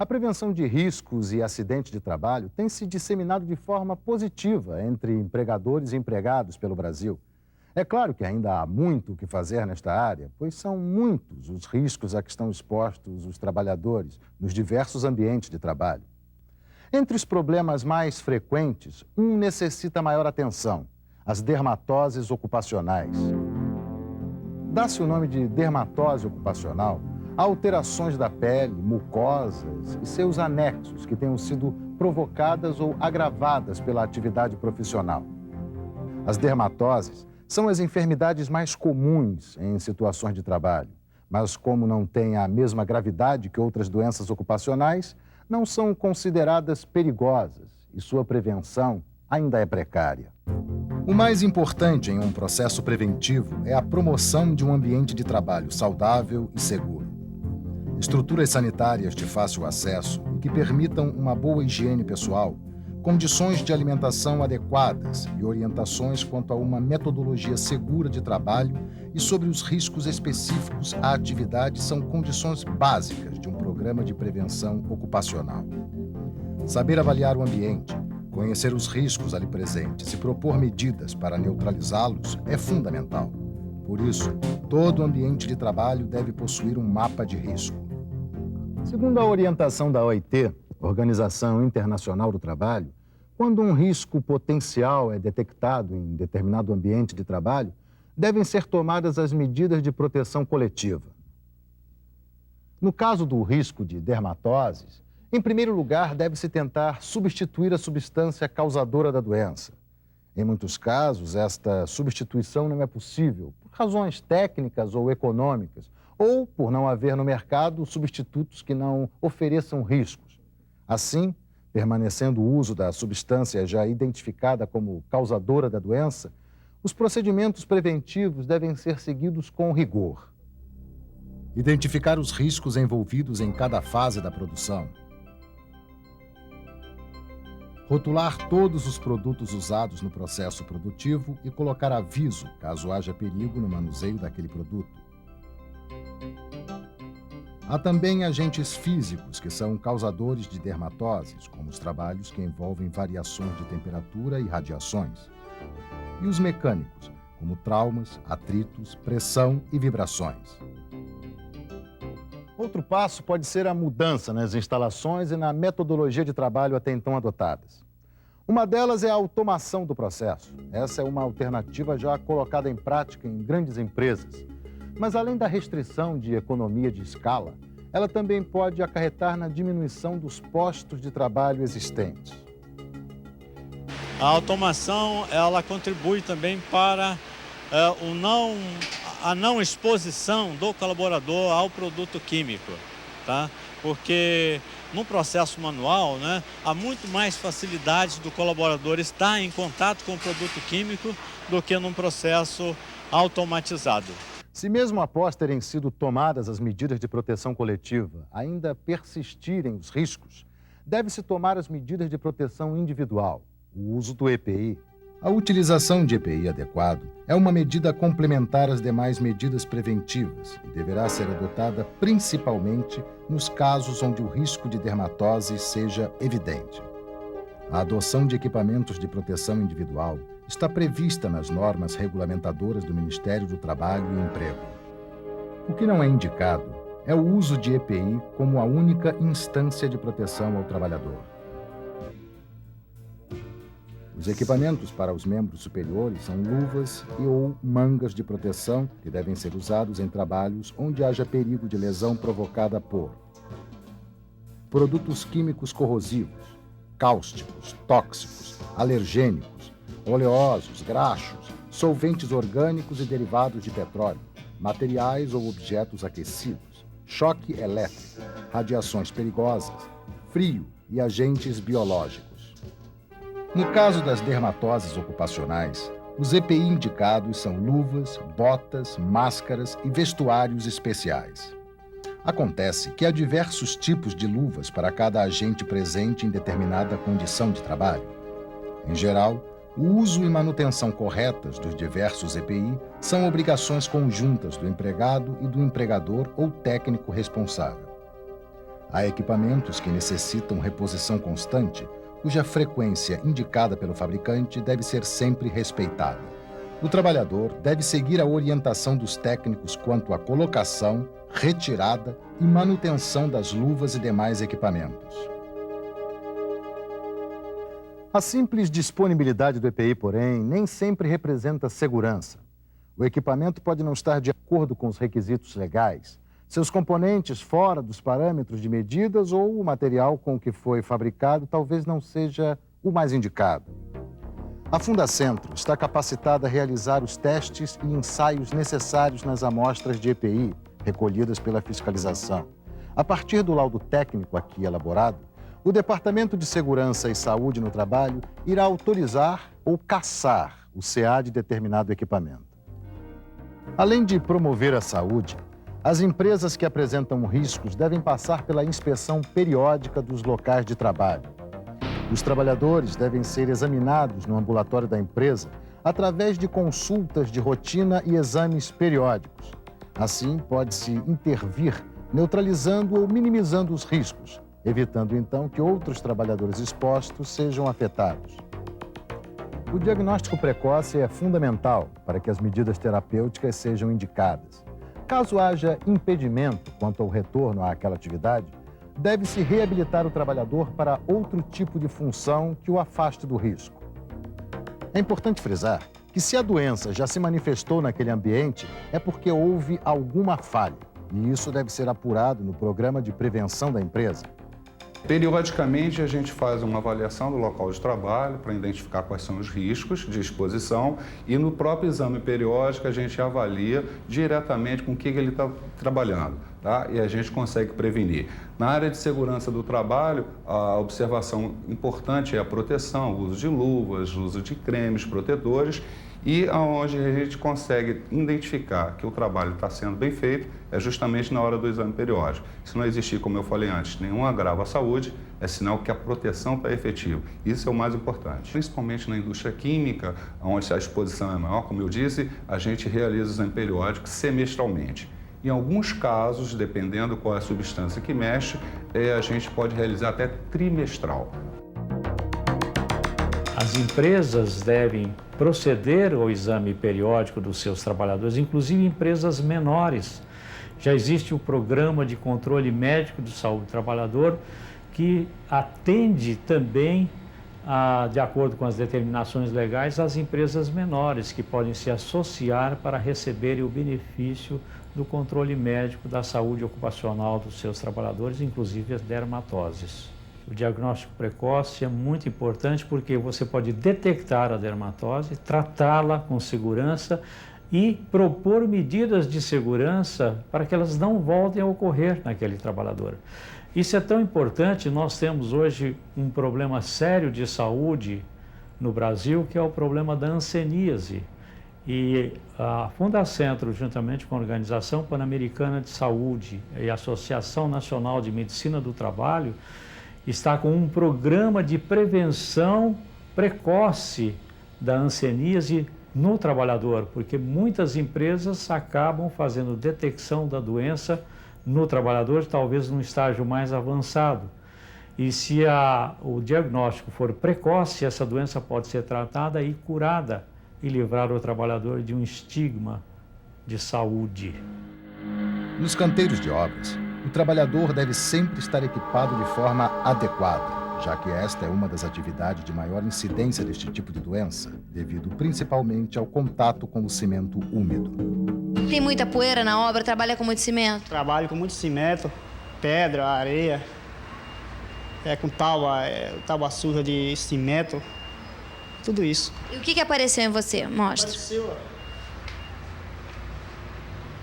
A prevenção de riscos e acidentes de trabalho tem se disseminado de forma positiva entre empregadores e empregados pelo Brasil. É claro que ainda há muito o que fazer nesta área, pois são muitos os riscos a que estão expostos os trabalhadores nos diversos ambientes de trabalho. Entre os problemas mais frequentes, um necessita maior atenção: as dermatoses ocupacionais. Dá-se o nome de dermatose ocupacional a alterações da pele, mucosas e seus anexos que tenham sido provocadas ou agravadas pela atividade profissional. As dermatoses são as enfermidades mais comuns em situações de trabalho, mas como não têm a mesma gravidade que outras doenças ocupacionais, não são consideradas perigosas e sua prevenção ainda é precária. O mais importante em um processo preventivo é a promoção de um ambiente de trabalho saudável e seguro. Estruturas sanitárias de fácil acesso e que permitam uma boa higiene pessoal, condições de alimentação adequadas e orientações quanto a uma metodologia segura de trabalho e sobre os riscos específicos à atividade são condições básicas de um programa de prevenção ocupacional. Saber avaliar o ambiente, conhecer os riscos ali presentes e propor medidas para neutralizá-los é fundamental. Por isso, todo ambiente de trabalho deve possuir um mapa de risco. Segundo a orientação da OIT, Organização Internacional do Trabalho, quando um risco potencial é detectado em determinado ambiente de trabalho, devem ser tomadas as medidas de proteção coletiva. No caso do risco de dermatoses, em primeiro lugar, deve-se tentar substituir a substância causadora da doença. Em muitos casos, esta substituição não é possível por razões técnicas ou econômicas, ou por não haver no mercado substitutos que não ofereçam riscos. Assim, permanecendo o uso da substância já identificada como causadora da doença, os procedimentos preventivos devem ser seguidos com rigor. Identificar os riscos envolvidos em cada fase da produção. Rotular todos os produtos usados no processo produtivo e colocar aviso caso haja perigo no manuseio daquele produto. Há também agentes físicos que são causadores de dermatoses, como os trabalhos que envolvem variações de temperatura e radiações. E os mecânicos, como traumas, atritos, pressão e vibrações. Outro passo pode ser a mudança nas instalações e na metodologia de trabalho até então adotadas. Uma delas é a automação do processo. Essa é uma alternativa já colocada em prática em grandes empresas. Mas além da restrição de economia de escala, ela também pode acarretar na diminuição dos postos de trabalho existentes. A automação, ela contribui também para a não exposição do colaborador ao produto químico, tá? Porque no processo manual, né, há muito mais facilidade do colaborador estar em contato com o produto químico do que num processo automatizado. Se mesmo após terem sido tomadas as medidas de proteção coletiva, ainda persistirem os riscos, deve-se tomar as medidas de proteção individual, o uso do EPI. A utilização de EPI adequado é uma medida complementar às demais medidas preventivas e deverá ser adotada principalmente nos casos onde o risco de dermatose seja evidente. A adoção de equipamentos de proteção individual está prevista nas normas regulamentadoras do Ministério do Trabalho e Emprego. O que não é indicado é o uso de EPI como a única instância de proteção ao trabalhador. Os equipamentos para os membros superiores são luvas ou mangas de proteção que devem ser usados em trabalhos onde haja perigo de lesão provocada por produtos químicos corrosivos, cáusticos, tóxicos, alergênicos, oleosos, graxos, solventes orgânicos e derivados de petróleo, materiais ou objetos aquecidos, choque elétrico, radiações perigosas, frio e agentes biológicos. No caso das dermatoses ocupacionais, os EPI indicados são luvas, botas, máscaras e vestuários especiais. Acontece que há diversos tipos de luvas para cada agente presente em determinada condição de trabalho. Em geral, o uso e manutenção corretas dos diversos EPI são obrigações conjuntas do empregado e do empregador ou técnico responsável. Há equipamentos que necessitam reposição constante, cuja frequência indicada pelo fabricante deve ser sempre respeitada. O trabalhador deve seguir a orientação dos técnicos quanto à colocação, retirada e manutenção das luvas e demais equipamentos. A simples disponibilidade do EPI, porém, nem sempre representa segurança. O equipamento pode não estar de acordo com os requisitos legais, seus componentes fora dos parâmetros de medidas ou o material com que foi fabricado talvez não seja o mais indicado. A Fundacentro está capacitada a realizar os testes e ensaios necessários nas amostras de EPI recolhidas pela fiscalização. A partir do laudo técnico aqui elaborado, o Departamento de Segurança e Saúde no Trabalho irá autorizar ou cassar o CA de determinado equipamento. Além de promover a saúde, as empresas que apresentam riscos devem passar pela inspeção periódica dos locais de trabalho. Os trabalhadores devem ser examinados no ambulatório da empresa através de consultas de rotina e exames periódicos. Assim, pode-se intervir neutralizando ou minimizando os riscos, evitando então que outros trabalhadores expostos sejam afetados. O diagnóstico precoce é fundamental para que as medidas terapêuticas sejam indicadas. Caso haja impedimento quanto ao retorno àquela atividade, deve-se reabilitar o trabalhador para outro tipo de função que o afaste do risco. É importante frisar que se a doença já se manifestou naquele ambiente, é porque houve alguma falha, e isso deve ser apurado no programa de prevenção da empresa. Periodicamente, a gente faz uma avaliação do local de trabalho para identificar quais são os riscos de exposição e no próprio exame periódico a gente avalia diretamente com o que ele está trabalhando, tá? E a gente consegue prevenir. Na área de segurança do trabalho, a observação importante é a proteção, o uso de luvas, o uso de cremes protetores. E onde a gente consegue identificar que o trabalho está sendo bem feito é justamente na hora do exame periódico. Se não existir, como eu falei antes, nenhum agravo à saúde, é sinal que a proteção está efetiva. Isso é o mais importante. Principalmente na indústria química, onde a exposição é maior, como eu disse, a gente realiza o exame periódico semestralmente. Em alguns casos, dependendo qual é a substância que mexe, a gente pode realizar até trimestral. As empresas devem proceder ao exame periódico dos seus trabalhadores, inclusive empresas menores. Já existe o programa de controle médico de saúde do trabalhador que atende também, de acordo com as determinações legais, as empresas menores que podem se associar para receberem o benefício do controle médico da saúde ocupacional dos seus trabalhadores, inclusive as dermatoses. O diagnóstico precoce é muito importante porque você pode detectar a dermatose, tratá-la com segurança e propor medidas de segurança para que elas não voltem a ocorrer naquele trabalhador. Isso é tão importante, nós temos hoje um problema sério de saúde no Brasil, que é o problema da hanseníase. E a Fundacentro, juntamente com a Organização Pan-Americana de Saúde e a Associação Nacional de Medicina do Trabalho, está com um programa de prevenção precoce da hanseníase no trabalhador, porque muitas empresas acabam fazendo detecção da doença no trabalhador, talvez num estágio mais avançado. E se o diagnóstico for precoce, essa doença pode ser tratada e curada e livrar o trabalhador de um estigma de saúde. Nos canteiros de obras, o trabalhador deve sempre estar equipado de forma adequada, já que esta é uma das atividades de maior incidência deste tipo de doença, devido principalmente ao contato com o cimento úmido. Tem muita poeira na obra? Trabalha com muito cimento? Trabalho com muito cimento, pedra, areia, com tábua suja de cimento, tudo isso. E o que apareceu em você? Mostra. Apareceu,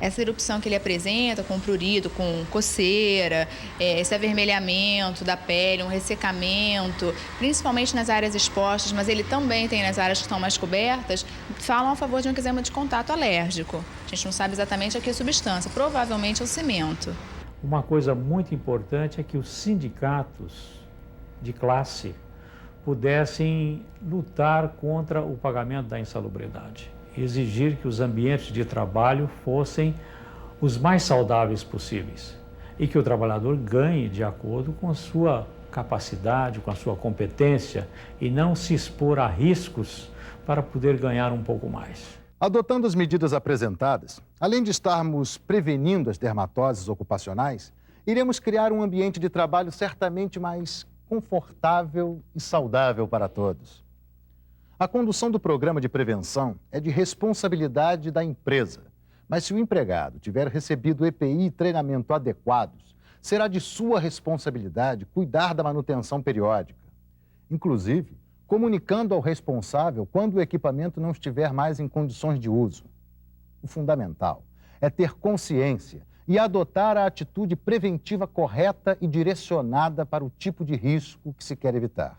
Essa erupção que ele apresenta, com prurido, com coceira, esse avermelhamento da pele, um ressecamento, principalmente nas áreas expostas, mas ele também tem nas áreas que estão mais cobertas, falam a favor de um eczema de contato alérgico. A gente não sabe exatamente a que substância, provavelmente é o cimento. Uma coisa muito importante é que os sindicatos de classe pudessem lutar contra o pagamento da insalubridade. Exigir que os ambientes de trabalho fossem os mais saudáveis possíveis. e que o trabalhador ganhe de acordo com a sua capacidade, com a sua competência e não se expor a riscos para poder ganhar um pouco mais. Adotando as medidas apresentadas, além de estarmos prevenindo as dermatoses ocupacionais, iremos criar um ambiente de trabalho certamente mais confortável e saudável para todos. A condução do programa de prevenção é de responsabilidade da empresa, mas se o empregado tiver recebido EPI e treinamento adequados, será de sua responsabilidade cuidar da manutenção periódica, inclusive comunicando ao responsável quando o equipamento não estiver mais em condições de uso. O fundamental é ter consciência e adotar a atitude preventiva correta e direcionada para o tipo de risco que se quer evitar.